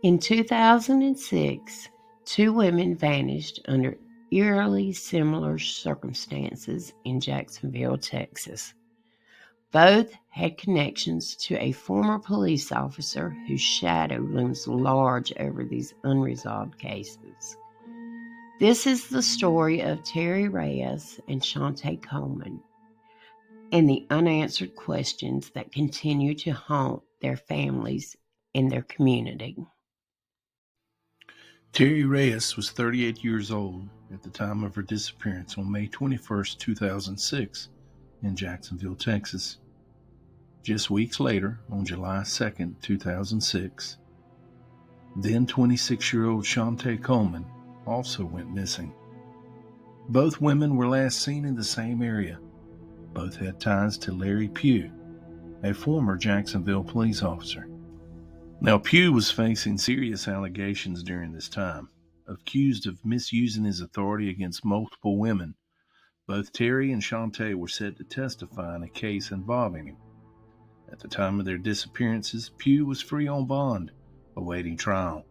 In 2006, two women vanished under eerily similar circumstances in Jacksonville, Texas. Both had connections to a former police officer whose shadow looms large over these unresolved cases. This is the story of Terri Reyes and Shunte Coleman and the unanswered questions that continue to haunt their families and their community. Terri Reyes was 38 years old at the time of her disappearance on May 21st, 2006, in Jacksonville, Texas. Just weeks later, on July 2nd, 2006, then 26-year-old Shunte Coleman also went missing. Both women were last seen in the same area. Both had ties to Larry Pugh, a former Jacksonville police officer. Now, Pugh was facing serious allegations during this time, accused of misusing his authority against multiple women. Both Terri and Shunte were set to testify in a case involving him. At the time of their disappearances, Pugh was free on bond, awaiting trial.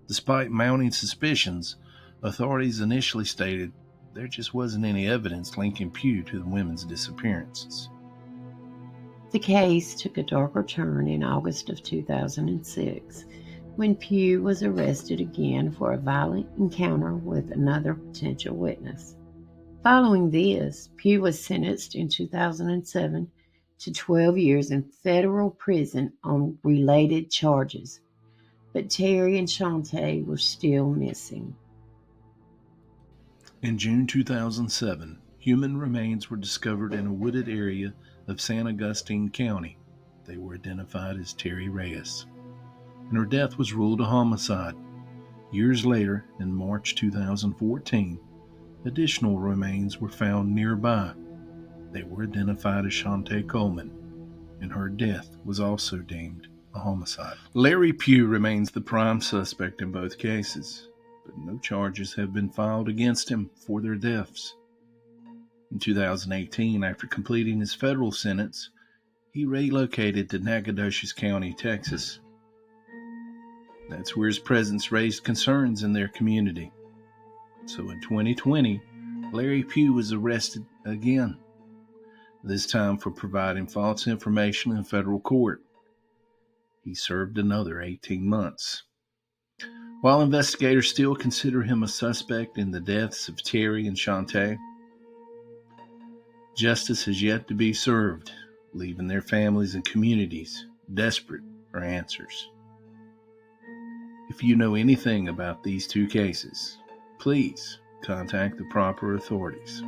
Despite mounting suspicions, authorities initially stated there just wasn't any evidence linking Pugh to the women's disappearances. The case took a darker turn in August of 2006 when Pugh was arrested again for a violent encounter with another potential witness. Following this, Pugh was sentenced in 2007 to 12 years in federal prison on related charges, but Terri and Shunte were still missing. In June 2007, human remains were discovered in a wooded area of San Augustine County. They were identified as Terri Reyes, and her death was ruled a homicide. Years later, in March 2014, additional remains were found nearby. They were identified as Shunte Coleman, and her death was also deemed a homicide. Larry Pugh remains the prime suspect in both cases, but no charges have been filed against him for their deaths. In 2018, after completing his federal sentence, he relocated to Nacogdoches County, Texas. That's where his presence raised concerns in their community. So in 2020, Larry Pugh was arrested again, this time for providing false information in federal court. He served another 18 months. While investigators still consider him a suspect in the deaths of Terri and Shunte, justice has yet to be served, leaving their families and communities desperate for answers. If you know anything about these two cases, please contact the proper authorities.